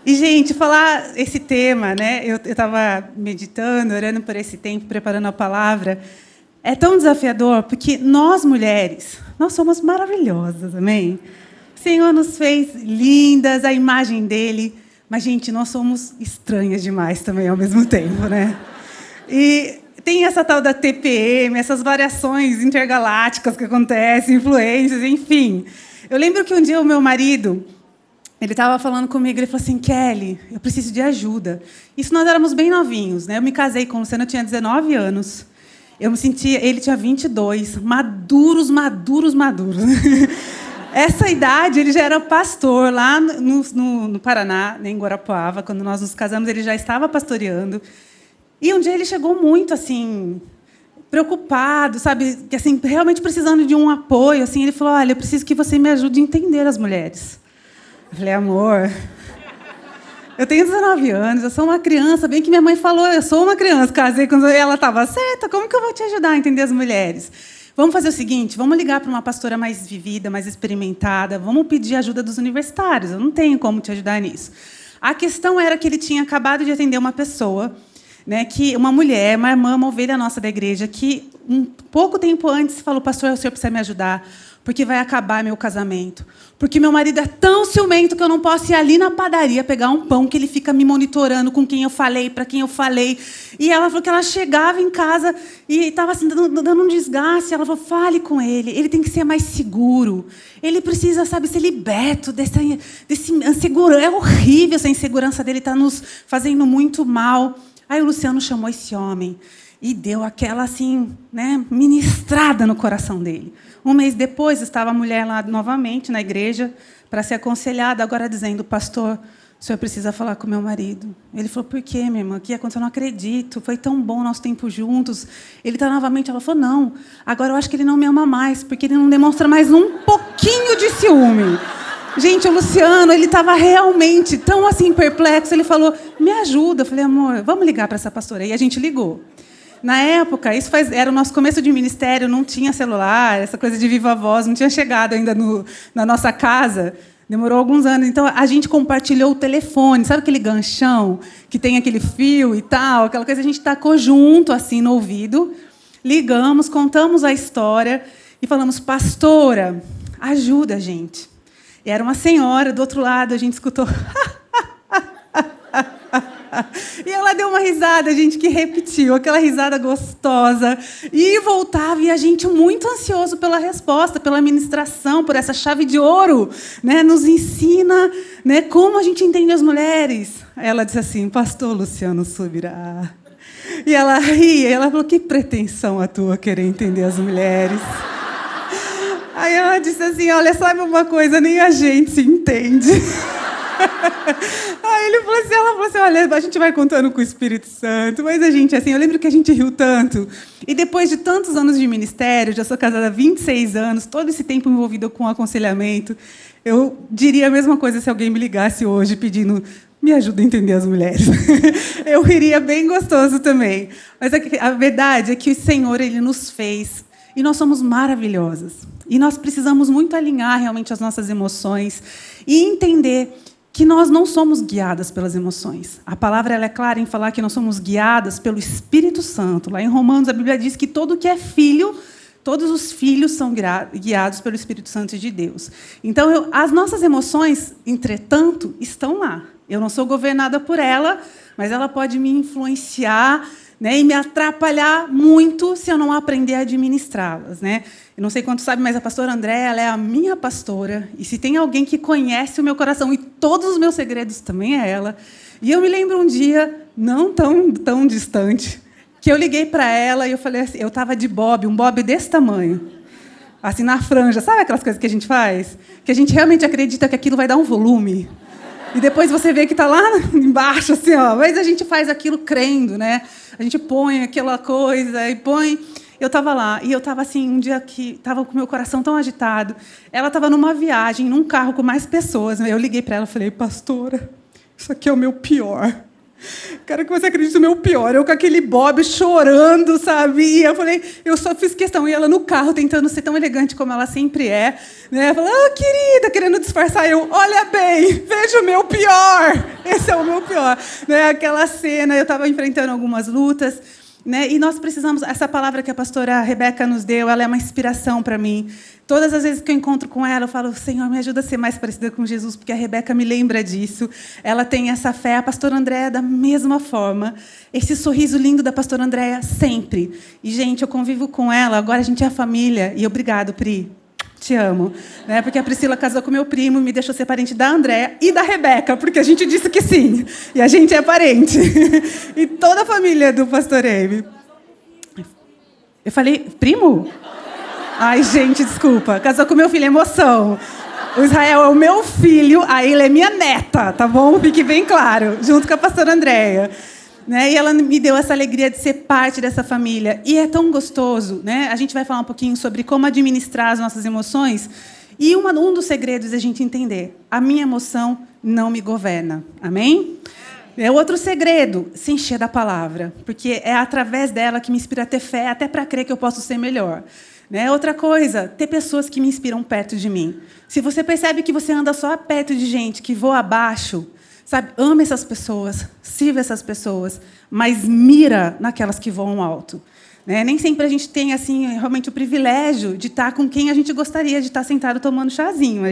E, gente, falar esse tema, né? Eu estava meditando, orando por esse tempo, preparando a palavra. É tão desafiador, porque nós, mulheres, nós somos maravilhosas, amém? O Senhor nos fez lindas, a imagem dele. Mas, gente, nós somos estranhas demais também, ao mesmo tempo, né? E tem essa tal da TPM, essas variações intergalácticas que acontecem, influências, enfim. Eu lembro que um dia o meu marido... Ele estava falando comigo, ele falou assim, Kelly, eu preciso de ajuda. Isso nós éramos bem novinhos, né? Eu me casei com o Luciano, eu tinha 19 anos. Eu me sentia, ele tinha 22, maduros. Essa idade, ele já era pastor lá no Paraná, em Guarapuava. Quando nós nos casamos, ele já estava pastoreando. E um dia ele chegou muito, assim, preocupado, sabe? Que, assim, realmente precisando de um apoio. Assim, ele falou, olha, eu preciso que você me ajude a entender as mulheres. Eu falei, amor, eu tenho 19 anos, eu sou uma criança, bem que minha mãe falou, eu sou uma criança, casei quando ela estava certa, como que eu vou te ajudar a entender as mulheres? Vamos fazer o seguinte, vamos ligar para uma pastora mais vivida, mais experimentada, vamos pedir ajuda dos universitários, eu não tenho como te ajudar nisso. A questão era que ele tinha acabado de atender uma pessoa, né, que uma mulher, uma irmã, uma ovelha nossa da igreja, que um pouco tempo antes falou, pastor, o senhor precisa me ajudar, porque vai acabar meu casamento. Porque meu marido é tão ciumento que eu não posso ir ali na padaria pegar um pão que ele fica me monitorando com quem eu falei, para quem eu falei. E ela falou que ela chegava em casa e estava assim, dando um desgaste. Ela falou, fale com ele, ele tem que ser mais seguro. Ele precisa, sabe, ser liberto desse insegurança. É horrível essa insegurança dele, está nos fazendo muito mal. Aí o Luciano chamou esse homem e deu aquela, assim, né, ministrada no coração dele. Um mês depois, estava a mulher lá novamente na igreja para ser aconselhada, agora dizendo, pastor, o senhor precisa falar com meu marido. Ele falou, por quê, minha irmã? O que aconteceu? Eu não acredito. Foi tão bom o nosso tempo juntos. Ele está novamente. Ela falou, não, agora eu acho que ele não me ama mais, porque ele não demonstra mais um pouquinho de ciúme. Gente, o Luciano, ele estava realmente tão assim perplexo. Ele falou, me ajuda. Eu falei, amor, vamos ligar para essa pastora. E a gente ligou. Na época, era o nosso começo de ministério, não tinha celular, essa coisa de viva voz, não tinha chegado ainda na nossa casa. Demorou alguns anos. Então, a gente compartilhou o telefone. Sabe aquele ganchão que tem aquele fio e tal? Aquela coisa, a gente tacou junto, assim, no ouvido. Ligamos, contamos a história e falamos, pastora, ajuda a gente. E era uma senhora do outro lado, a gente escutou... E ela deu uma risada, gente, que repetiu, aquela risada gostosa. E voltava, e a gente muito ansioso pela resposta, pela ministração, por essa chave de ouro, né? Nos ensina, né, como a gente entende as mulheres. Ela disse assim, pastor Luciano Subirá. E ela ria, e ela falou, que pretensão a tua querer entender as mulheres. Aí ela disse assim, olha, sabe uma coisa, nem a gente se entende. Aí ela falou assim, olha, a gente vai contando com o Espírito Santo, mas a gente, assim, eu lembro que a gente riu tanto. E depois de tantos anos de ministério, já sou casada há 26 anos, todo esse tempo envolvida com aconselhamento, eu diria a mesma coisa se alguém me ligasse hoje pedindo, me ajuda a entender as mulheres. Eu riria bem gostoso também. Mas a verdade é que o Senhor, ele nos fez, e nós somos maravilhosas. E nós precisamos muito alinhar realmente as nossas emoções e entender que nós não somos guiadas pelas emoções. A palavra ela é clara em falar que nós somos guiadas pelo Espírito Santo. Lá em Romanos, a Bíblia diz que todo que é filho, todos os filhos são guiados pelo Espírito Santo de Deus. Então, as nossas emoções, entretanto, estão lá. Eu não sou governada por ela, mas ela pode me influenciar, né, e me atrapalhar muito se eu não aprender a administrá-las, né? Eu não sei quanto sabe, mas a pastora Andréa, ela é a minha pastora. E se tem alguém que conhece o meu coração e todos os meus segredos, também é ela. E eu me lembro um dia, não tão distante, que eu liguei para ela e eu falei assim, eu estava de bob, um bob desse tamanho, assim, na franja. Sabe aquelas coisas que a gente faz? Que a gente realmente acredita que aquilo vai dar um volume. E depois você vê que está lá embaixo, assim, ó. Mas a gente faz aquilo crendo, né? A gente põe aquela coisa e põe... Eu estava lá, e eu estava assim, um dia que estava com o meu coração tão agitado. Ela estava numa viagem, num carro com mais pessoas. Eu liguei para ela e falei, pastora, isso aqui é o meu pior. Quero que você acredite no meu pior. Eu com aquele bob chorando, sabe? E eu falei, eu só fiz questão. E ela no carro, tentando ser tão elegante como ela sempre é. Né? Ela falou, querida, querendo disfarçar. Eu, olha bem, veja o meu pior. desculpa, né? Aquela cena, eu estava enfrentando algumas lutas, né? E nós precisamos, essa palavra que a pastora Rebeca nos deu, ela é uma inspiração para mim. Todas as vezes que eu encontro com ela, eu falo, Senhor, me ajuda a ser mais parecida com Jesus, porque a Rebeca me lembra disso. Ela tem essa fé, a pastora Andréia da mesma forma. Esse sorriso lindo da pastora Andréia sempre. E, gente, eu convivo com ela, agora a gente é a família. E obrigado, Pri. Te amo. Né? Porque a Priscila casou com meu primo, me deixou ser parente da Andréia e da Rebeca, porque a gente disse que sim. E a gente é parente. E toda a família do pastor Amy. Eu falei, primo? Ai, gente, desculpa. Casou com meu filho, emoção. O Israel é o meu filho, a ele é minha neta, tá bom? Fique bem claro, junto com a pastora Andréia. Né? E ela me deu essa alegria de ser parte dessa família. E é tão gostoso, né? A gente vai falar um pouquinho sobre como administrar as nossas emoções. E um dos segredos é a gente entender: a minha emoção não me governa. Amém? É outro segredo, se encher da palavra. Porque é através dela que me inspira a ter fé, até para crer que eu posso ser melhor. Né? Outra coisa, ter pessoas que me inspiram perto de mim. Se você percebe que você anda só perto de gente que voa abaixo, sabe, ama essas pessoas, sirva essas pessoas, mas mira naquelas que voam alto. Né? Nem sempre a gente tem assim, realmente o privilégio de estar com quem a gente gostaria de estar sentado tomando chazinho.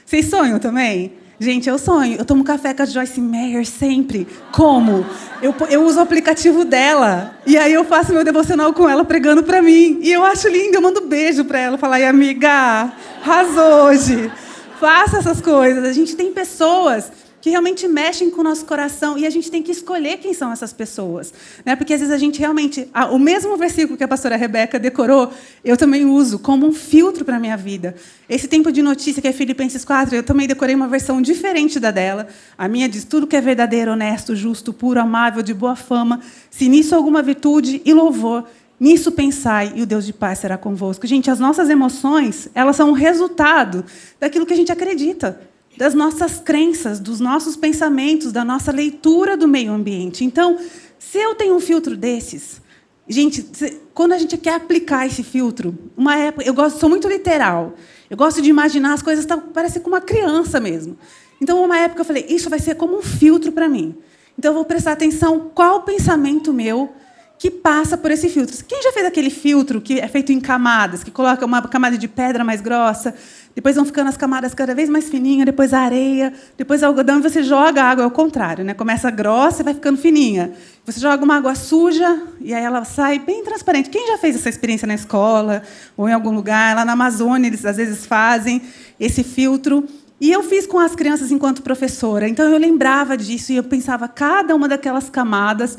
Vocês sonham também? Gente, eu sonho. Eu tomo café com a Joyce Meyer sempre. Como? Eu uso o aplicativo dela. E aí eu faço meu devocional com ela pregando para mim. E eu acho lindo. Eu mando beijo para ela. Falar, amiga, arrasou hoje. Faça essas coisas. A gente tem pessoas que realmente mexem com o nosso coração, e a gente tem que escolher quem são essas pessoas. Né? Porque, às vezes, a gente realmente... O mesmo versículo que a pastora Rebeca decorou, eu também uso como um filtro para a minha vida. Esse tempo de notícia, que é Filipenses 4, eu também decorei uma versão diferente da dela. A minha diz, tudo que é verdadeiro, honesto, justo, puro, amável, de boa fama, se nisso alguma virtude e louvor, nisso pensai, e o Deus de paz será convosco. Gente, as nossas emoções, elas são um resultado daquilo que a gente acredita, das nossas crenças, dos nossos pensamentos, da nossa leitura do meio ambiente. Então, se eu tenho um filtro desses, gente, quando a gente quer aplicar esse filtro, uma época, sou muito literal. Eu gosto de imaginar as coisas, parece com uma criança mesmo. Então, uma época eu falei, isso vai ser como um filtro para mim. Então, eu vou prestar atenção qual o pensamento meu que passa por esse filtro. Quem já fez aquele filtro que é feito em camadas, que coloca uma camada de pedra mais grossa, depois vão ficando as camadas cada vez mais fininhas, depois a areia, depois o algodão, e você joga a água, é o contrário, né? Começa grossa e vai ficando fininha. Você joga uma água suja e aí ela sai bem transparente. Quem já fez essa experiência na escola ou em algum lugar? Lá na Amazônia, eles às vezes fazem esse filtro. E eu fiz com as crianças enquanto professora. Então, eu lembrava disso e eu pensava cada uma daquelas camadas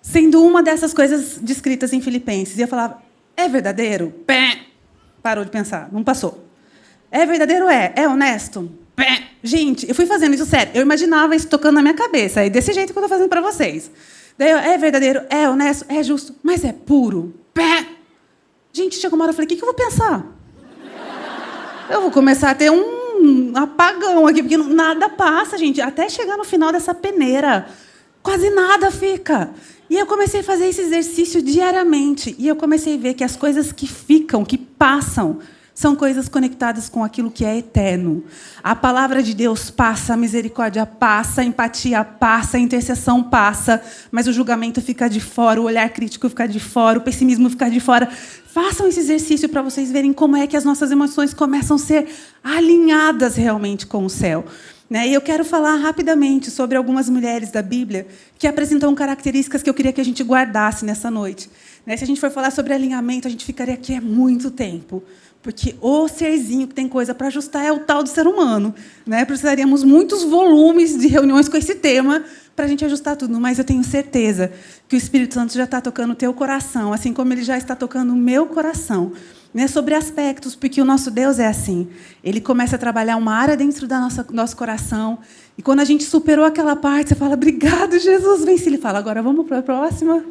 sendo uma dessas coisas descritas em Filipenses. E eu falava, é verdadeiro? Pé. Parou de pensar, não passou. É verdadeiro? É honesto? Pé. Gente, eu fui fazendo isso sério. Eu imaginava isso tocando na minha cabeça. E desse jeito que eu estou fazendo para vocês. Daí, é verdadeiro? É honesto? É justo? Mas é puro? Pé. Gente, chegou uma hora, eu falei, o que eu vou pensar? Eu vou começar a ter um apagão aqui, porque nada passa, gente. Até chegar no final dessa peneira, quase nada fica. E eu comecei a fazer esse exercício diariamente. E eu comecei a ver que as coisas que ficam, que passam, são coisas conectadas com aquilo que é eterno. A palavra de Deus passa, a misericórdia passa, a empatia passa, a intercessão passa, mas o julgamento fica de fora, o olhar crítico fica de fora, o pessimismo fica de fora. Façam esse exercício para vocês verem como é que as nossas emoções começam a ser alinhadas realmente com o céu. E eu quero falar rapidamente sobre algumas mulheres da Bíblia que apresentam características que eu queria que a gente guardasse nessa noite. Se a gente for falar sobre alinhamento, a gente ficaria aqui há muito tempo. Porque o serzinho que tem coisa para ajustar é o tal do ser humano. Precisaríamos muitos volumes de reuniões com esse tema para a gente ajustar tudo. Mas eu tenho certeza que o Espírito Santo já está tocando o teu coração, assim como ele já está tocando o meu coração. Sobre aspectos, porque o nosso Deus é assim. Ele começa a trabalhar uma área dentro do nosso coração. E quando a gente superou aquela parte, você fala, obrigado, Jesus, vence. Ele fala, agora vamos para a próxima.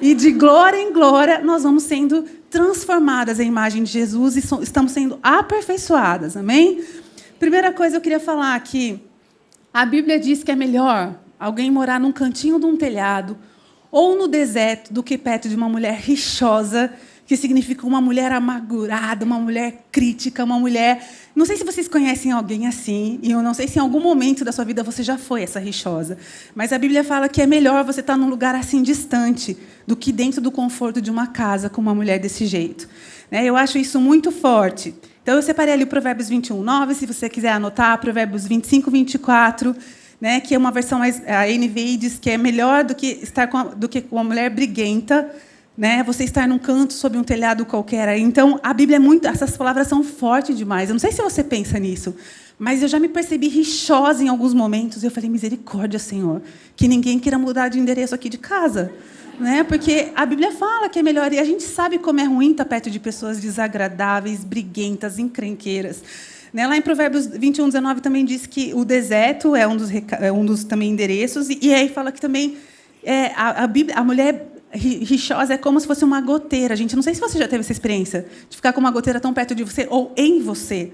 E de glória em glória, nós vamos sendo transformadas em imagem de Jesus e estamos sendo aperfeiçoadas. Amém? Primeira coisa eu queria falar aqui. A Bíblia diz que é melhor alguém morar num cantinho de um telhado ou no deserto do que perto de uma mulher rixosa que significa uma mulher amargurada, uma mulher crítica, uma mulher... Não sei se vocês conhecem alguém assim, e eu não sei se em algum momento da sua vida você já foi essa rixosa, mas a Bíblia fala que é melhor você estar num lugar assim distante do que dentro do conforto de uma casa com uma mulher desse jeito. Eu acho isso muito forte. Então, eu separei ali o Provérbios 21:9, se você quiser anotar, Provérbios 25:24, que é uma versão mais... A NVI diz que é melhor do que do que com uma mulher briguenta, você estar num canto sob um telhado qualquer. Então, a Bíblia é muito... Essas palavras são fortes demais. Eu não sei se você pensa nisso, mas eu já me percebi rixosa em alguns momentos. Eu falei, misericórdia, Senhor, que ninguém queira mudar de endereço aqui de casa. Porque a Bíblia fala que é melhor. E a gente sabe como é ruim estar perto de pessoas desagradáveis, briguentas, encrenqueiras. Lá em Provérbios 21:19 também diz que o deserto é um dos também endereços. E aí fala que também a mulher... rixosa é como se fosse uma goteira. Gente, não sei se você já teve essa experiência de ficar com uma goteira tão perto de você ou em você,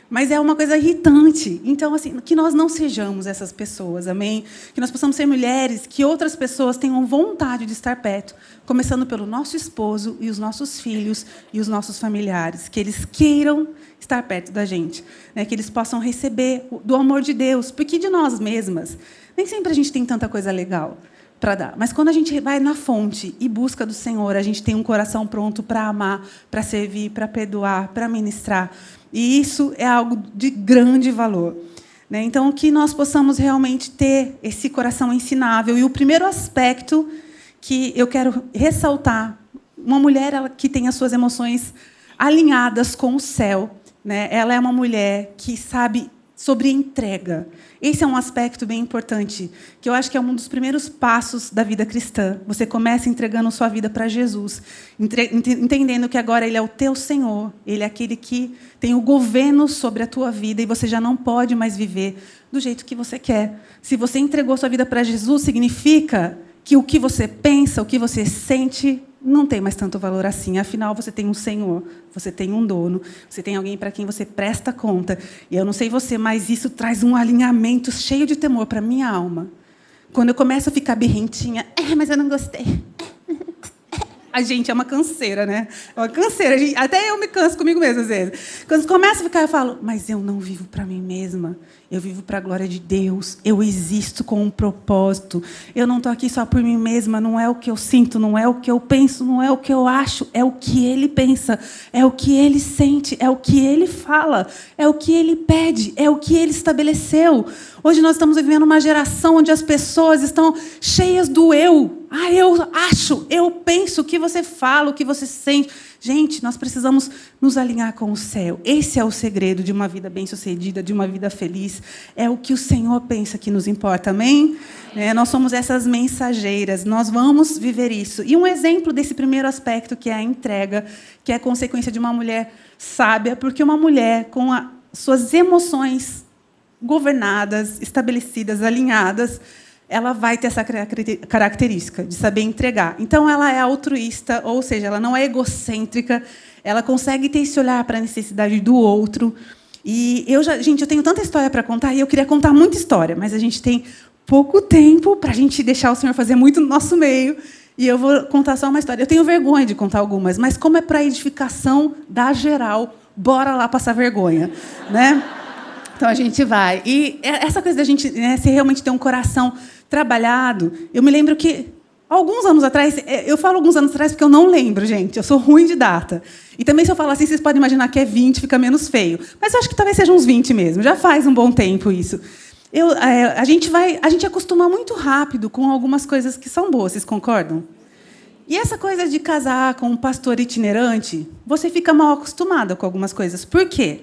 mas é uma coisa irritante. Então, assim, que nós não sejamos essas pessoas, amém? Que nós possamos ser mulheres que outras pessoas tenham vontade de estar perto, começando pelo nosso esposo e os nossos filhos e os nossos familiares, que eles queiram estar perto da gente, que eles possam receber do amor de Deus, porque de nós mesmas, nem sempre a gente tem tanta coisa legal para dar. Mas quando a gente vai na fonte e busca do Senhor, a gente tem um coração pronto para amar, para servir, para perdoar, para ministrar. E isso é algo de grande valor. Então, que nós possamos realmente ter esse coração ensinável. E o primeiro aspecto que eu quero ressaltar, uma mulher que tem as suas emoções alinhadas com o céu, ela é uma mulher que sabe sobre entrega. Esse é um aspecto bem importante, que eu acho que é um dos primeiros passos da vida cristã. Você começa entregando sua vida para Jesus, entendendo que agora Ele é o teu Senhor, Ele é aquele que tem o governo sobre a tua vida e você já não pode mais viver do jeito que você quer. Se você entregou sua vida para Jesus, significa que o que você pensa, o que você sente, não tem mais tanto valor assim. Afinal, você tem um Senhor, você tem um dono, você tem alguém para quem você presta conta. E eu não sei você, mas isso traz um alinhamento cheio de temor para a minha alma. Quando eu começo a ficar birrentinha, mas eu não gostei. A gente é uma canseira, né? É uma canseira. Até eu me canso comigo mesma, às vezes. Quando começa a ficar, eu falo, mas eu não vivo para mim mesma. Eu vivo para a glória de Deus. Eu existo com um propósito. Eu não estou aqui só por mim mesma. Não é o que eu sinto, não é o que eu penso, não é o que eu acho. É o que Ele pensa, é o que Ele sente, é o que Ele fala, é o que Ele pede, é o que Ele estabeleceu. Hoje nós estamos vivendo uma geração onde as pessoas estão cheias do eu. Eu acho, eu penso, o que você fala, o que você sente. Gente, nós precisamos nos alinhar com o céu. Esse é o segredo de uma vida bem-sucedida, de uma vida feliz. É o que o Senhor pensa que nos importa, amém? Nós somos essas mensageiras, nós vamos viver isso. E um exemplo desse primeiro aspecto, que é a entrega, que é a consequência de uma mulher sábia, porque uma mulher com suas emoções governadas, estabelecidas, alinhadas, ela vai ter essa característica de saber entregar. Então, ela é altruísta, ou seja, ela não é egocêntrica, ela consegue ter esse olhar para a necessidade do outro. E eu tenho tanta história para contar, e eu queria contar muita história, mas a gente tem pouco tempo para a gente deixar o Senhor fazer muito no nosso meio, e eu vou contar só uma história. Eu tenho vergonha de contar algumas, mas como é para edificação da geral, bora lá passar vergonha, Então, a gente vai. E essa coisa da gente se realmente ter um coração trabalhado, eu me lembro que, alguns anos atrás, eu falo alguns anos atrás porque eu não lembro, gente, eu sou ruim de data. E também, se eu falar assim, vocês podem imaginar que é 20, fica menos feio. Mas eu acho que talvez seja uns 20 mesmo, já faz um bom tempo isso. A gente acostuma muito rápido com algumas coisas que são boas, vocês concordam? E essa coisa de casar com um pastor itinerante, você fica mal acostumada com algumas coisas. Por quê?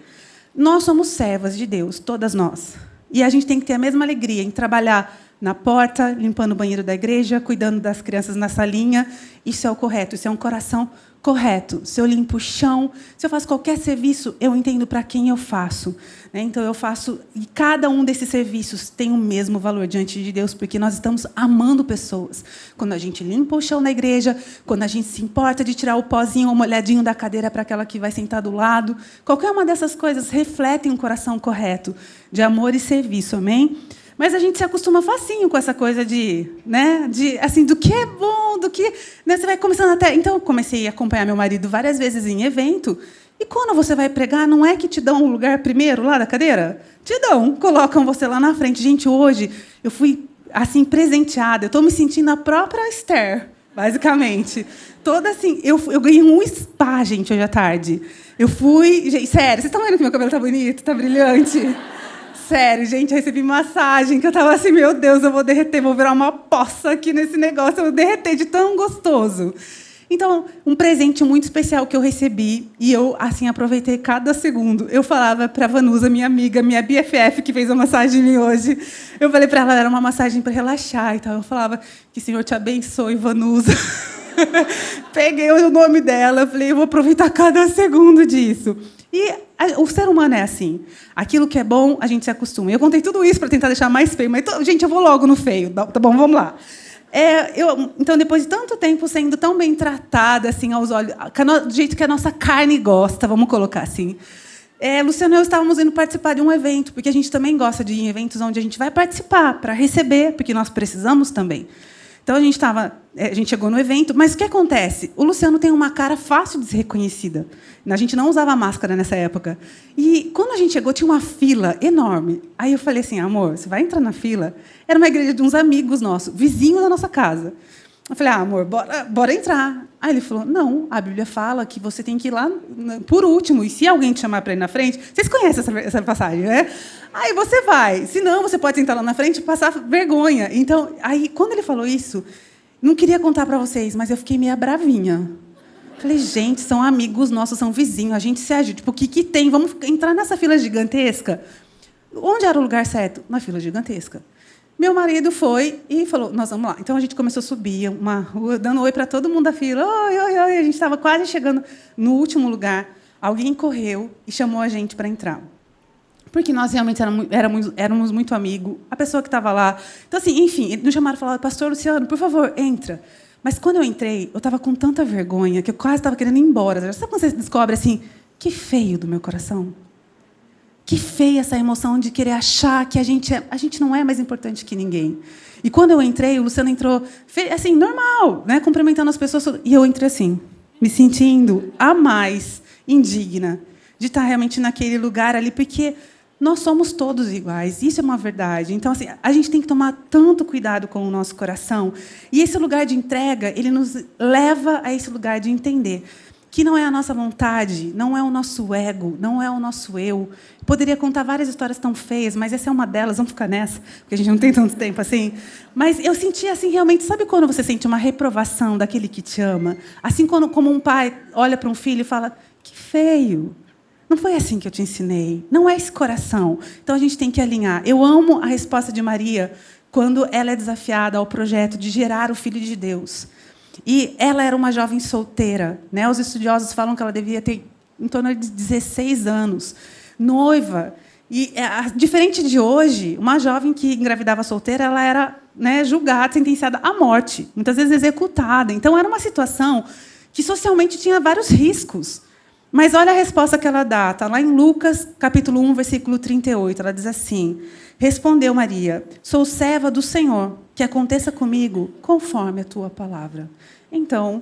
Nós somos servas de Deus, todas nós. E a gente tem que ter a mesma alegria em trabalhar na porta, limpando o banheiro da igreja, cuidando das crianças na salinha. Isso é o correto, isso é um coração correto. Se eu limpo o chão, se eu faço qualquer serviço, eu entendo para quem eu faço. Então, eu faço... E cada um desses serviços tem o mesmo valor diante de Deus, porque nós estamos amando pessoas. Quando a gente limpa o chão na igreja, quando a gente se importa de tirar o pozinho ou o molhadinho da cadeira para aquela que vai sentar do lado, qualquer uma dessas coisas reflete um coração correto de amor e serviço, amém? Mas a gente se acostuma facinho com essa coisa de, né, de assim, do que é bom, do que, né, você vai começando até. Então eu comecei a acompanhar meu marido várias vezes em evento. E quando você vai pregar, não é que te dão um lugar primeiro lá da cadeira? Te dão, colocam você lá na frente. Gente, hoje eu fui assim presenteada. Eu estou me sentindo a própria Esther, basicamente. Toda assim, eu ganhei um spa, gente, hoje à tarde. Eu fui, gente, sério, vocês estão vendo que meu cabelo tá bonito, tá brilhante? Sério, gente, eu recebi massagem, que eu tava assim, meu Deus, eu vou derreter, vou virar uma poça aqui nesse negócio, eu vou derreter de tão gostoso. Então, um presente muito especial que eu recebi, e eu, assim, aproveitei cada segundo. Eu falava para a Vanusa, minha amiga, minha BFF, que fez a massagem em mim hoje, eu falei para ela, era uma massagem para relaxar. Então, eu falava, que o Senhor te abençoe, Vanusa. Peguei o nome dela, falei, eu vou aproveitar cada segundo disso. E o ser humano é assim. Aquilo que é bom, a gente se acostuma. Eu contei tudo isso para tentar deixar mais feio, mas, gente, eu vou logo no feio. Tá bom, vamos lá. Então, depois de tanto tempo sendo tão bem tratada, assim, aos olhos, do jeito que a nossa carne gosta, vamos colocar assim. Luciano e eu estávamos indo participar de um evento, porque a gente também gosta de ir em eventos onde a gente vai participar, para receber, porque nós precisamos também. Então, a gente chegou no evento, mas o que acontece? O Luciano tem uma cara fácil de ser reconhecida. A gente não usava máscara nessa época. E, quando a gente chegou, tinha uma fila enorme. Aí eu falei assim, amor, você vai entrar na fila? Era uma igreja de uns amigos nossos, vizinho da nossa casa. Eu falei, amor, bora entrar. Aí ele falou, não, a Bíblia fala que você tem que ir lá por último, e se alguém te chamar para ir na frente... Vocês conhecem essa passagem, né? Aí você vai. Se não, você pode sentar lá na frente e passar vergonha. Então, aí, quando ele falou isso, não queria contar para vocês, mas eu fiquei meio bravinha. Falei, gente, são amigos nossos, são vizinhos, a gente se ajuda. Tipo, o que tem? Vamos entrar nessa fila gigantesca? Onde era o lugar certo? Na fila gigantesca. Meu marido foi e falou, nós vamos lá. Então, a gente começou a subir uma rua, dando oi para todo mundo da fila. Oi, oi, oi. A gente estava quase chegando no último lugar. Alguém correu e chamou a gente para entrar. Porque nós realmente éramos muito amigos. A pessoa que estava lá... Então, assim, enfim, nos chamaram e falaram, pastor Luciano, por favor, entra. Mas, quando eu entrei, eu estava com tanta vergonha que eu quase estava querendo ir embora. Sabe quando você descobre, assim, que feio do meu coração? Que feia essa emoção de querer achar que a gente não é mais importante que ninguém. E, quando eu entrei, o Luciano entrou, assim, normal, né, cumprimentando as pessoas. E eu entrei assim, me sentindo a mais indigna de estar realmente naquele lugar ali, porque nós somos todos iguais, isso é uma verdade. Então, assim, a gente tem que tomar tanto cuidado com o nosso coração. E esse lugar de entrega, ele nos leva a esse lugar de entender que não é a nossa vontade, não é o nosso ego, não é o nosso eu. Poderia contar várias histórias tão feias, mas essa é uma delas, vamos ficar nessa, porque a gente não tem tanto tempo assim. Mas eu senti assim, realmente, sabe quando você sente uma reprovação daquele que te ama? Assim como um pai olha para um filho e fala, que feio. Não foi assim que eu te ensinei. Não é esse coração. Então, a gente tem que alinhar. Eu amo a resposta de Maria quando ela é desafiada ao projeto de gerar o Filho de Deus. E ela era uma jovem solteira, né? Os estudiosos falam que ela devia ter em torno de 16 anos, noiva. E, diferente de hoje, uma jovem que engravidava solteira, ela era, né, julgada, sentenciada à morte, muitas vezes executada. Então, era uma situação que socialmente tinha vários riscos. Mas olha a resposta que ela dá. Está lá em Lucas, capítulo 1, versículo 38. Ela diz assim, respondeu Maria, sou serva do Senhor, que aconteça comigo conforme a tua palavra. Então,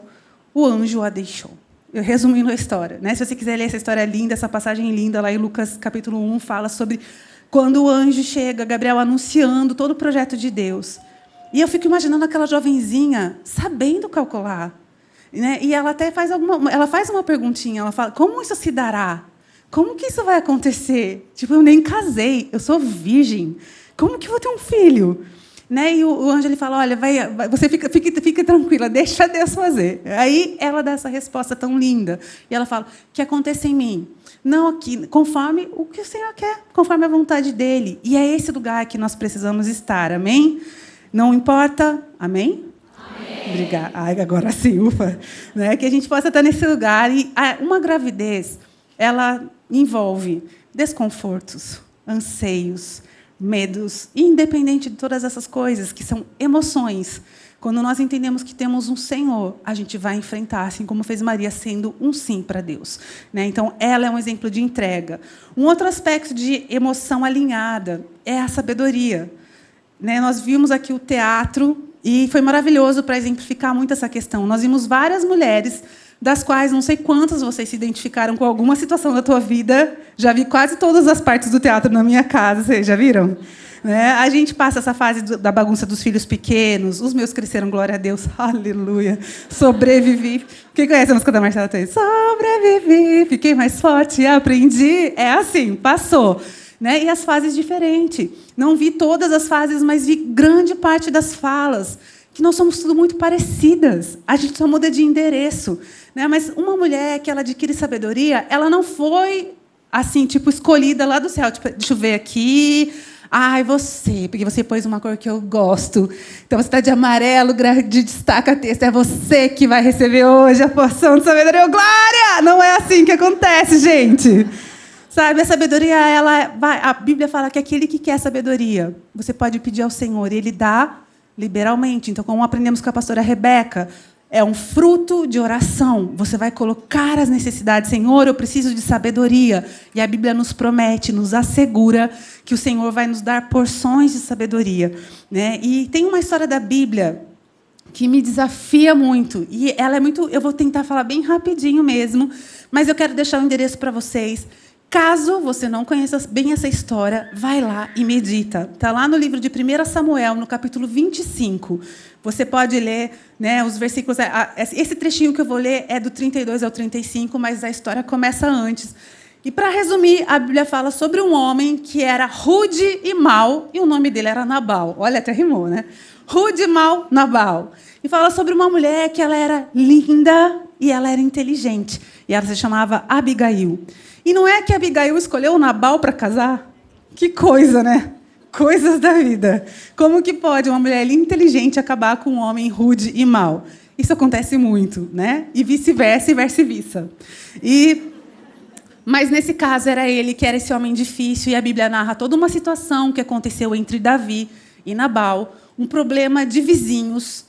o anjo a deixou. Eu resumindo a história, né? Se você quiser ler essa história linda, essa passagem linda, lá em Lucas, capítulo 1, fala sobre quando o anjo chega, Gabriel anunciando todo o projeto de Deus. E eu fico imaginando aquela jovenzinha sabendo calcular. Né? E ela até faz uma perguntinha, ela fala, como isso se dará? Como que isso vai acontecer? Tipo, eu nem casei, eu sou virgem. Como que eu vou ter um filho? Né? E o anjo ele fala, olha, você fica tranquila, deixa Deus fazer. Aí ela dá essa resposta tão linda. E ela fala, que aconteça em mim. Não aqui, conforme o que o Senhor quer, conforme a vontade dele. E é esse lugar que nós precisamos estar, amém? Não importa, amém? Obrigada. Ai, agora sim, ufa. Né? Que a gente possa estar nesse lugar. E uma gravidez, ela envolve desconfortos, anseios, medos, independente de todas essas coisas, que são emoções. Quando nós entendemos que temos um Senhor, a gente vai enfrentar, assim como fez Maria, sendo um sim para Deus. Né? Então, ela é um exemplo de entrega. Um outro aspecto de emoção alinhada é a sabedoria. né, nós vimos aqui o teatro e foi maravilhoso para exemplificar muito essa questão. Nós vimos várias mulheres, das quais não sei quantas vocês se identificaram com alguma situação da tua vida. Já vi quase todas as partes do teatro na minha casa, vocês já viram? Né? A gente passa essa fase da bagunça dos filhos pequenos. Os meus cresceram, glória a Deus, aleluia. Sobrevivi. Quem conhece a música da Marcela Teixeira? Sobrevivi, fiquei mais forte, aprendi. É assim, passou. Né? E as fases diferentes. Não vi todas as fases, mas vi grande parte das falas. Que nós somos tudo muito parecidas. A gente só muda de endereço. Né? Mas uma mulher que ela adquire sabedoria, ela não foi assim, tipo, escolhida lá do céu. Tipo, deixa eu ver aqui. Ai, você, porque você pôs uma cor que eu gosto. Então, você está de amarelo, de destaca texto. É você que vai receber hoje a porção de sabedoria. Glória! Não é assim que acontece, gente. Sabe, a sabedoria, a Bíblia fala que aquele que quer sabedoria, você pode pedir ao Senhor, e Ele dá liberalmente. Então, como aprendemos com a pastora Rebeca, é um fruto de oração. Você vai colocar as necessidades. Senhor, eu preciso de sabedoria. E a Bíblia nos promete, nos assegura que o Senhor vai nos dar porções de sabedoria. Né? E tem uma história da Bíblia que me desafia muito. E ela é muito... Eu vou tentar falar bem rapidinho mesmo, mas eu quero deixar o endereço para vocês. Caso você não conheça bem essa história, vai lá e medita. Está lá no livro de 1 Samuel, no capítulo 25. Você pode ler, né, os versículos... Esse trechinho que eu vou ler é do 32 ao 35, mas a história começa antes. E, para resumir, a Bíblia fala sobre um homem que era rude e mau, e o nome dele era Nabal. Olha, até rimou, né? Rude, mau, Nabal. E fala sobre uma mulher que ela era linda e ela era inteligente. E ela se chamava Abigail. E não é que Abigail escolheu o Nabal para casar? Que coisa, né? Coisas da vida. Como que pode uma mulher inteligente acabar com um homem rude e mau? Isso acontece muito, né? E vice-versa e vice-versa. Mas, nesse caso, era ele que era esse homem difícil, e a Bíblia narra toda uma situação que aconteceu entre Davi e Nabal, um problema de vizinhos,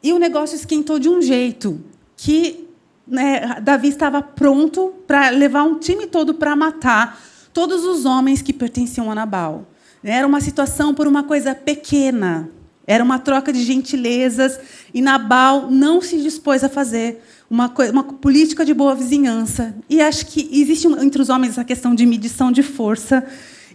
e o negócio esquentou de um jeito que... Né, Davi estava pronto para levar um time todo para matar todos os homens que pertenciam a Nabal. Era uma situação por uma coisa pequena. Era uma troca de gentilezas. E Nabal não se dispôs a fazer uma política de boa vizinhança. E acho que existe entre os homens essa questão de medição de força.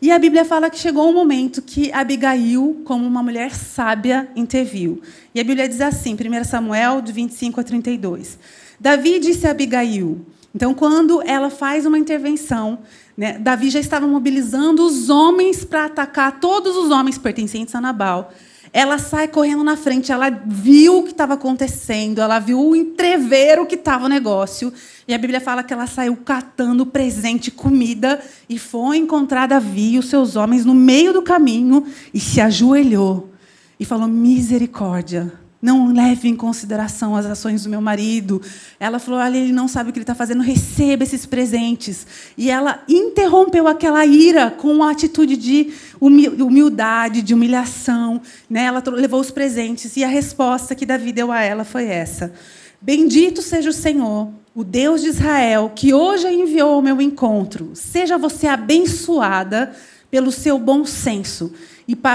E a Bíblia fala que chegou um momento que Abigail, como uma mulher sábia, interviu. E a Bíblia diz assim, 1 Samuel, de 25 a 32. Davi disse a Abigail... Então, quando ela faz uma intervenção, né, Davi já estava mobilizando os homens para atacar todos os homens pertencentes a Nabal. Ela sai correndo na frente, ela viu o que estava acontecendo, ela viu o entrever o que estava o negócio. E a Bíblia fala que ela saiu catando presente, comida, e foi encontrar Davi e os seus homens no meio do caminho e se ajoelhou e falou, misericórdia. Não leve em consideração as ações do meu marido. Ela falou, olha, ele não sabe o que ele está fazendo, receba esses presentes. E ela interrompeu aquela ira com uma atitude de humildade, de humilhação. Né? Ela levou os presentes, e a resposta que Davi deu a ela foi essa. Bendito seja o Senhor, o Deus de Israel, que hoje a enviou ao meu encontro. Seja você abençoada pelo seu bom senso.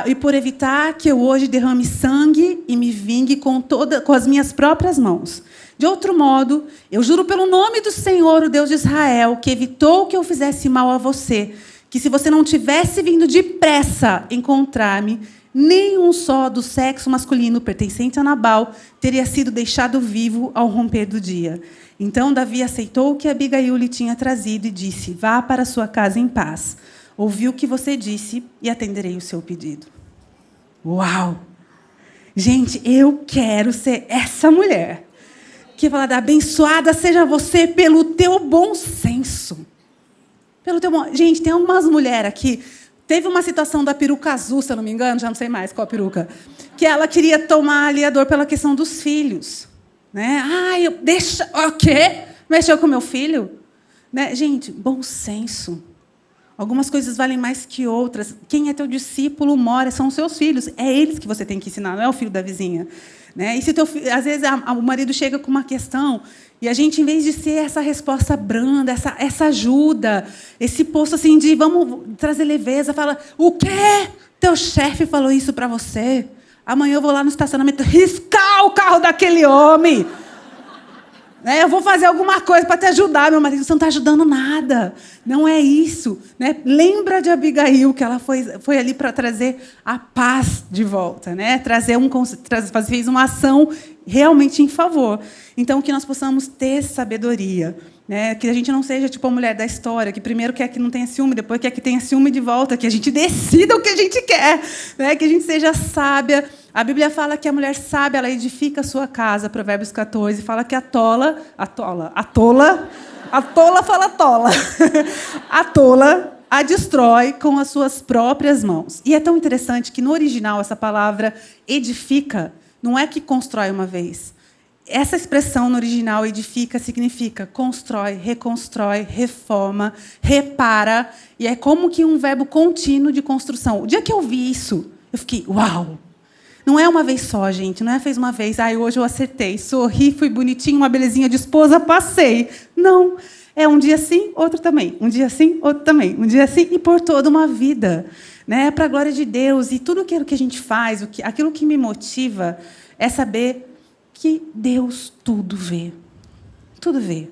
E por evitar que eu hoje derrame sangue e me vingue com as minhas próprias mãos. De outro modo, eu juro pelo nome do Senhor, o Deus de Israel, que evitou que eu fizesse mal a você, que se você não tivesse vindo depressa encontrar-me, nenhum só do sexo masculino pertencente a Nabal teria sido deixado vivo ao romper do dia. Então Davi aceitou o que Abigail lhe tinha trazido e disse, vá para sua casa em paz. Ouvi o que você disse e atenderei o seu pedido. Uau! Gente, eu quero ser essa mulher que fala, abençoada seja você pelo teu bom senso. Gente, tem algumas mulheres aqui. Teve uma situação da peruca azul, se eu não me engano, já não sei mais qual peruca, que ela queria tomar ali a dor pela questão dos filhos. Né? Deixa... O quê? Mexeu com meu filho? Né? Gente, bom senso. Algumas coisas valem mais que outras. Quem é teu discípulo mora, são os seus filhos. É eles que você tem que ensinar, não é o filho da vizinha. Né? E se às vezes o marido chega com uma questão e a gente, em vez de ser essa resposta branda, essa ajuda, esse posto assim de vamos trazer leveza, fala, o quê? Teu chefe falou isso para você? Amanhã eu vou lá no estacionamento riscar o carro daquele homem. Eu vou fazer alguma coisa para te ajudar, meu marido. Você não está ajudando nada. Não é isso. Né? Lembra de Abigail, que ela foi ali para trazer a paz de volta. Né? Fez uma ação realmente em favor. Então, que nós possamos ter sabedoria. Né? Que a gente não seja tipo a mulher da história, que primeiro quer que não tenha ciúme, depois quer que tenha ciúme de volta, que a gente decida o que a gente quer. Né? Que a gente seja sábia. A Bíblia fala que a mulher sábia, ela edifica a sua casa, Provérbios 14, fala que a tola a destrói com as suas próprias mãos. E é tão interessante que, no original, essa palavra edifica, não é que constrói uma vez. Essa expressão no original, edifica, significa constrói, reconstrói, reforma, repara, e é como que um verbo contínuo de construção. O dia que eu vi isso, eu fiquei, uau! Não é uma vez só, gente. Não é fez uma vez. Hoje eu acertei. Sorri, fui bonitinho, uma belezinha de esposa, passei. Não. É um dia sim, outro também. Um dia sim, outro também. Um dia sim e por toda uma vida. Né? Para a glória de Deus. E tudo aquilo que a gente faz, aquilo que me motiva é saber que Deus tudo vê. Tudo vê.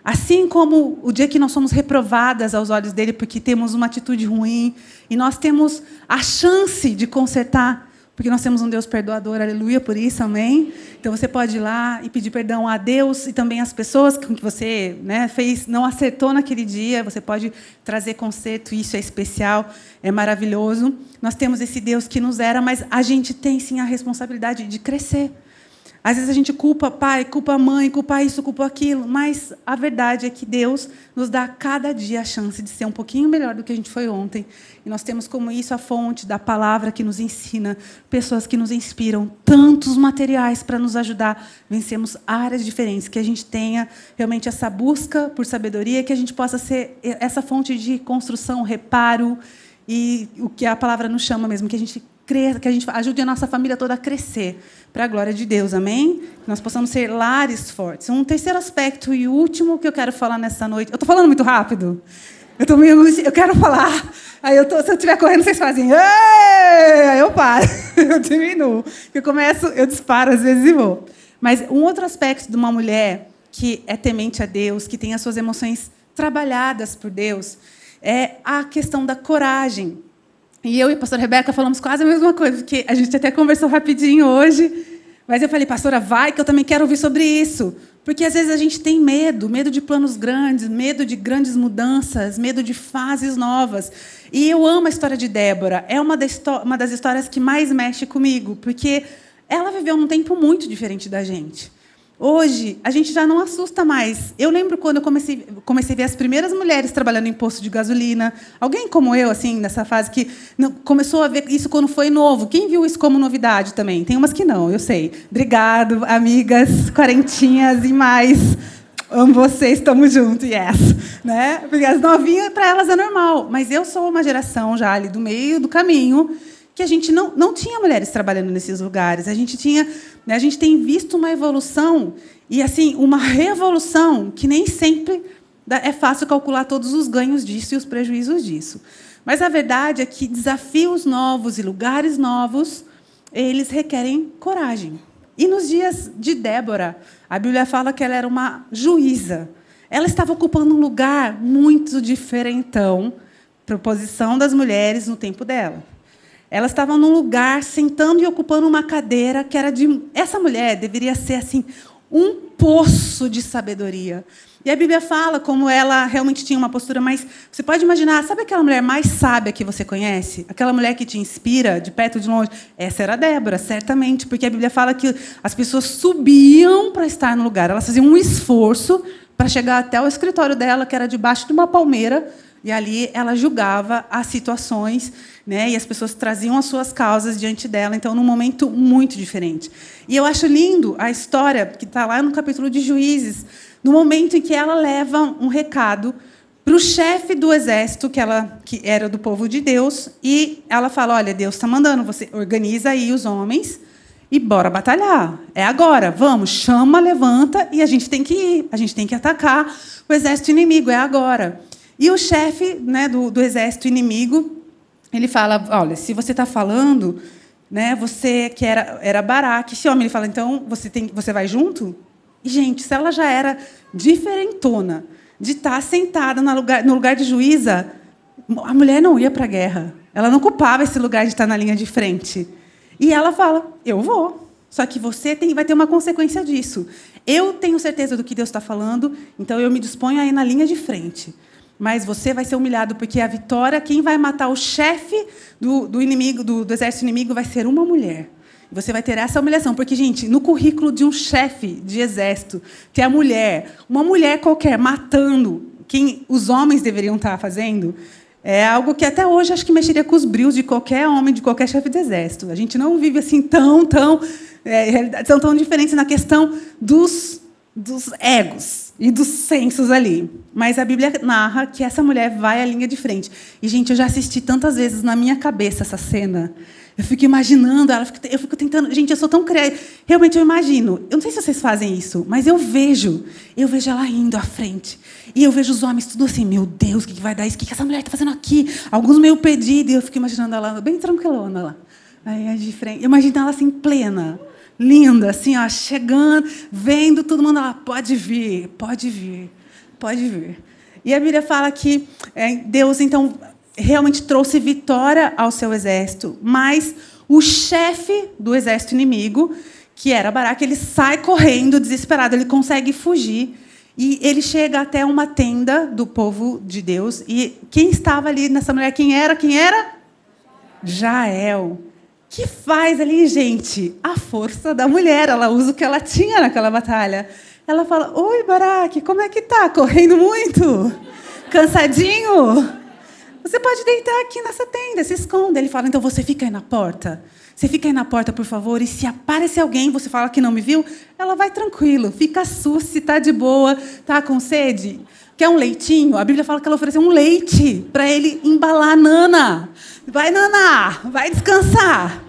Assim como o dia que nós somos reprovadas aos olhos dele porque temos uma atitude ruim e nós temos a chance de consertar, porque nós temos um Deus perdoador, aleluia, por isso, amém? Então, você pode ir lá e pedir perdão a Deus e também às pessoas com que você não acertou naquele dia. Você pode trazer conserto, isso é especial, é maravilhoso. Nós temos esse Deus que nos era, mas a gente tem, sim, a responsabilidade de crescer. Às vezes a gente culpa pai, culpa mãe, culpa isso, culpa aquilo, mas a verdade é que Deus nos dá cada dia a chance de ser um pouquinho melhor do que a gente foi ontem. E nós temos como isso a fonte da palavra que nos ensina, pessoas que nos inspiram, tantos materiais para nos ajudar. Vencemos áreas diferentes, que a gente tenha realmente essa busca por sabedoria, que a gente possa ser essa fonte de construção, reparo, e o que a palavra nos chama mesmo, que a gente ajude a nossa família toda a crescer, para a glória de Deus, amém? Que nós possamos ser lares fortes. Um terceiro aspecto e último que eu quero falar nessa noite. Eu estou falando muito rápido? Eu quero falar. Se eu estiver correndo, vocês fazem. Aí eu paro, eu diminuo. Eu disparo às vezes e vou. Mas um outro aspecto de uma mulher que é temente a Deus, que tem as suas emoções trabalhadas por Deus, é a questão da coragem. E eu e a pastora Rebeca falamos quase a mesma coisa, porque a gente até conversou rapidinho hoje, mas eu falei, pastora, vai, que eu também quero ouvir sobre isso. Porque, às vezes, a gente tem medo de planos grandes, medo de grandes mudanças, medo de fases novas. E eu amo a história de Débora. É uma das histórias que mais mexe comigo, porque ela viveu num tempo muito diferente da gente. Hoje, a gente já não assusta mais. Eu lembro quando eu comecei a ver as primeiras mulheres trabalhando em posto de gasolina. Alguém como eu, assim, nessa fase, que começou a ver isso quando foi novo. Quem viu isso como novidade também? Tem umas que não, eu sei. Obrigado, amigas, quarentinhas e mais. Amo vocês, estamos juntos, yes. Né? Porque as novinhas, para elas, é normal. Mas eu sou uma geração já ali do meio do caminho, que a gente não tinha mulheres trabalhando nesses lugares. A gente tem visto uma evolução e assim uma revolução que nem sempre é fácil calcular todos os ganhos disso e os prejuízos disso. Mas a verdade é que desafios novos e lugares novos, eles requerem coragem. E nos dias de Débora, a Bíblia fala que ela era uma juíza. Ela estava ocupando um lugar muito diferentão para a posição das mulheres no tempo dela. Ela estava num lugar, sentando e ocupando uma cadeira que era de... Essa mulher deveria ser assim um poço de sabedoria. E a Bíblia fala como ela realmente tinha uma postura mais... Você pode imaginar, sabe aquela mulher mais sábia que você conhece? Aquela mulher que te inspira, de perto ou de longe? Essa era a Débora, certamente, porque a Bíblia fala que as pessoas subiam para estar no lugar. Elas faziam um esforço para chegar até o escritório dela, que era debaixo de uma palmeira, e ali ela julgava as situações, né? E as pessoas traziam as suas causas diante dela. Então, num momento muito diferente. E eu acho lindo a história que está lá no capítulo de Juízes, no momento em que ela leva um recado para o chefe do exército, que era do povo de Deus, e ela fala, olha, Deus está mandando, você organiza aí os homens e bora batalhar. É agora, vamos, chama, levanta, e a gente tem que ir, a gente tem que atacar o exército inimigo, é agora. E o chefe, né, do exército inimigo, ele fala, olha, se você está falando, né, você que era Baraque, esse homem, ele fala, então você vai junto? E, gente, se ela já era diferentona de estar sentada no lugar de juíza, a mulher não ia para a guerra. Ela não ocupava esse lugar de estar na linha de frente. E ela fala, eu vou. Só que você vai ter uma consequência disso. Eu tenho certeza do que Deus está falando, então eu me disponho a ir na linha de frente. Mas você vai ser humilhado, porque a vitória, quem vai matar o chefe do inimigo, do exército inimigo, vai ser uma mulher. Você vai ter essa humilhação. Porque, gente, no currículo de um chefe de exército, ter a mulher, uma mulher qualquer, matando quem os homens deveriam estar fazendo, é algo que até hoje acho que mexeria com os brios de qualquer homem, de qualquer chefe de exército. A gente não vive assim realidades são tão diferentes na questão dos egos e dos sensos ali. Mas a Bíblia narra que essa mulher vai à linha de frente. E, gente, eu já assisti tantas vezes na minha cabeça essa cena. Eu fico imaginando ela, eu fico tentando... Gente, eu sou tão criativa. Realmente, eu imagino. Eu não sei se vocês fazem isso, mas eu vejo ela indo à frente. E eu vejo os homens tudo assim, meu Deus, o que vai dar isso? O que essa mulher está fazendo aqui? Alguns meio perdidos. E eu fico imaginando ela bem tranquilona lá. Aí, de frente. Eu imagino ela assim, plena. Linda, assim, ó, chegando, vendo todo mundo lá, pode vir, pode vir, pode vir. E a Bíblia fala que Deus, então, realmente trouxe vitória ao seu exército, mas o chefe do exército inimigo, que era Baraque, ele sai correndo, desesperado, ele consegue fugir, e ele chega até uma tenda do povo de Deus, e quem estava ali nessa mulher, quem era? Jael. Que faz ali, gente, a força da mulher. Ela usa o que ela tinha naquela batalha. Ela fala, oi, Baraque, como é que tá? Correndo muito? Cansadinho? Você pode deitar aqui nessa tenda, se esconda. Ele fala, então você fica aí na porta. Você fica aí na porta, por favor, e se aparecer alguém, você fala que não me viu, ela vai tranquilo, fica sussa, está de boa, está com sede. Quer um leitinho? A Bíblia fala que ela ofereceu um leite para ele embalar a Nana. Vai, Nana, vai descansar.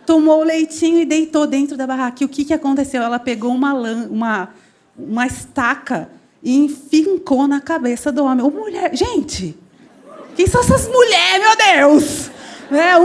Tomou o leitinho e deitou dentro da barraca. E o que aconteceu? Ela pegou uma estaca e enfincou na cabeça do homem. Ô, mulher, gente, quem são essas mulheres, meu Deus?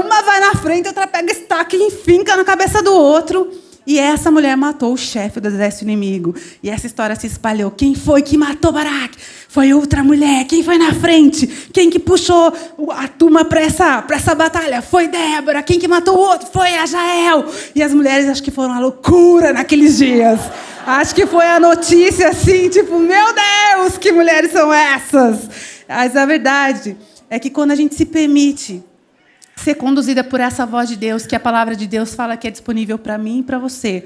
Uma vai na frente, outra pega a estaca e enfinca na cabeça do outro. E essa mulher matou o chefe do exército inimigo. E essa história se espalhou. Quem foi que matou Baraque? Foi outra mulher. Quem foi na frente? Quem que puxou a turma para essa batalha? Foi Débora. Quem que matou o outro? Foi a Jael. E as mulheres, acho que foram uma loucura naqueles dias. Acho que foi a notícia assim, tipo, meu Deus, que mulheres são essas? Mas a verdade é que quando a gente se permite ser conduzida por essa voz de Deus, que a palavra de Deus fala que é disponível para mim e para você.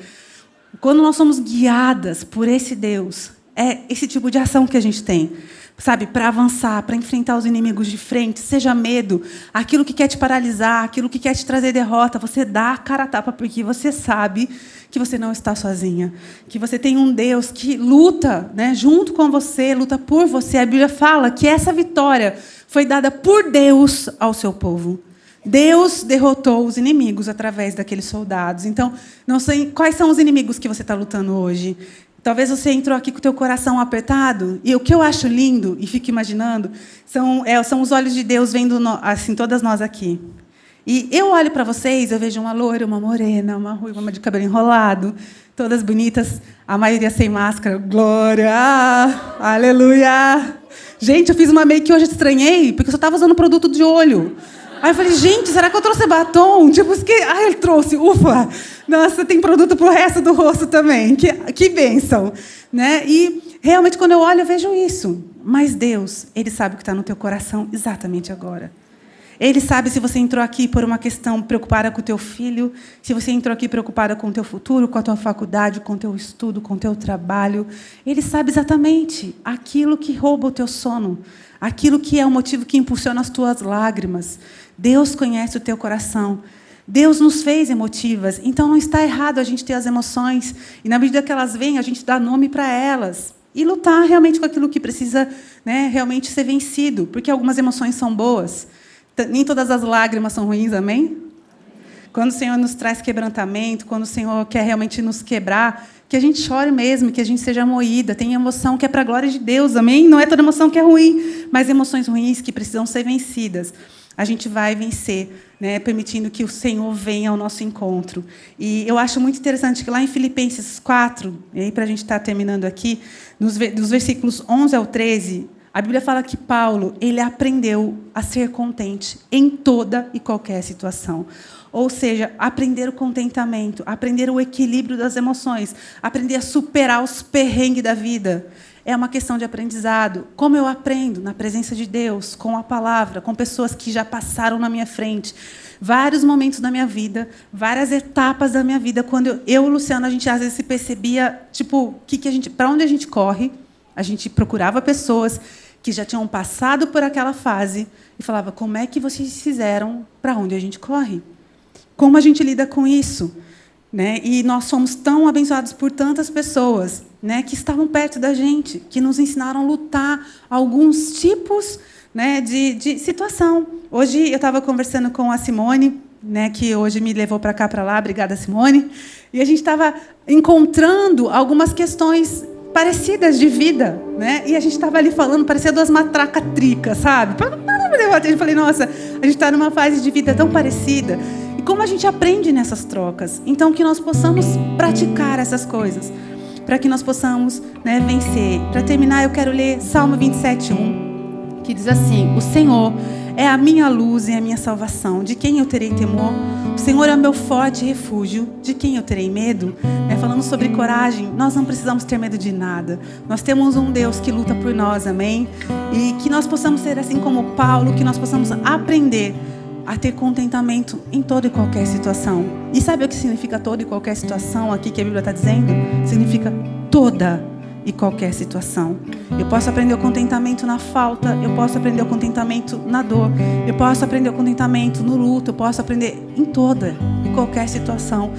Quando nós somos guiadas por esse Deus, é esse tipo de ação que a gente tem, sabe? Para avançar, para enfrentar os inimigos de frente, seja medo, aquilo que quer te paralisar, aquilo que quer te trazer derrota, você dá a cara a tapa, porque você sabe que você não está sozinha, que você tem um Deus que luta, né, junto com você, luta por você. A Bíblia fala que essa vitória foi dada por Deus ao seu povo. Deus derrotou os inimigos através daqueles soldados. Então, não sei quais são os inimigos que você está lutando hoje. Talvez você entrou aqui com o teu coração apertado. E o que eu acho lindo, e fico imaginando, são os olhos de Deus vendo assim, todas nós aqui. E eu olho para vocês, eu vejo uma loira, uma morena, uma ruiva, uma de cabelo enrolado, todas bonitas, a maioria sem máscara. Glória! Aleluia! Gente, eu fiz uma make que hoje estranhei, porque eu só estava usando produto de olho. Aí eu falei, gente, será que eu trouxe batom? Tipo, ele trouxe, ufa! Nossa, tem produto pro resto do rosto também. Que bênção! Né? E, realmente, quando eu olho, eu vejo isso. Mas Deus, Ele sabe o que está no teu coração exatamente agora. Ele sabe se você entrou aqui por uma questão preocupada com o teu filho, se você entrou aqui preocupada com o teu futuro, com a tua faculdade, com o teu estudo, com o teu trabalho. Ele sabe exatamente aquilo que rouba o teu sono, aquilo que é o motivo que impulsiona as tuas lágrimas. Deus conhece o teu coração. Deus nos fez emotivas, então não está errado a gente ter as emoções. E na medida que elas vêm, a gente dá nome para elas. E lutar realmente com aquilo que precisa, né, realmente ser vencido. Porque algumas emoções são boas. Nem todas as lágrimas são ruins, amém? Quando o Senhor nos traz quebrantamento, quando o Senhor quer realmente nos quebrar, que a gente chore mesmo, que a gente seja moída. Tem emoção que é para a glória de Deus, amém? Não é toda emoção que é ruim, mas emoções ruins que precisam ser vencidas. a gente vai vencer, né, permitindo que o Senhor venha ao nosso encontro. E eu acho muito interessante que lá em Filipenses 4, e aí para a gente estar terminando aqui, dos versículos 11 ao 13, a Bíblia fala que Paulo, ele aprendeu a ser contente em toda e qualquer situação. Ou seja, aprender o contentamento, aprender o equilíbrio das emoções, aprender a superar os perrengues da vida. É uma questão de aprendizado. Como eu aprendo? Na presença de Deus, com a palavra, com pessoas que já passaram na minha frente. Vários momentos da minha vida, várias etapas da minha vida, quando eu e o Luciano, a gente às vezes se percebia, tipo, para onde a gente corre? A gente procurava pessoas que já tinham passado por aquela fase e falava, como é que vocês fizeram? Para onde a gente corre? Como a gente lida com isso? Né? E nós somos tão abençoados por tantas pessoas, né, que estavam perto da gente, que nos ensinaram a lutar alguns tipos, né, de situação. Hoje eu estava conversando com a Simone, né, que hoje me levou para cá, para lá, obrigada, Simone, e a gente estava encontrando algumas questões parecidas de vida, né? E a gente estava ali falando, parecia duas matracas tricas, sabe? Eu falei, nossa, a gente está numa fase de vida tão parecida. E como a gente aprende nessas trocas? Então, que nós possamos praticar essas coisas, para que nós possamos, né, vencer. Para terminar, eu quero ler Salmo 27:1, que diz assim, o Senhor é a minha luz e a minha salvação. De quem eu terei temor? O Senhor é o meu forte refúgio. De quem eu terei medo? Falando sobre coragem, nós não precisamos ter medo de nada. Nós temos um Deus que luta por nós, amém? E que nós possamos ser assim como Paulo, que nós possamos aprender a ter contentamento em toda e qualquer situação. E sabe o que significa toda e qualquer situação aqui que a Bíblia está dizendo? Significa toda e qualquer situação. Eu posso aprender o contentamento na falta, eu posso aprender o contentamento na dor, eu posso aprender o contentamento no luto, eu posso aprender em toda e qualquer situação.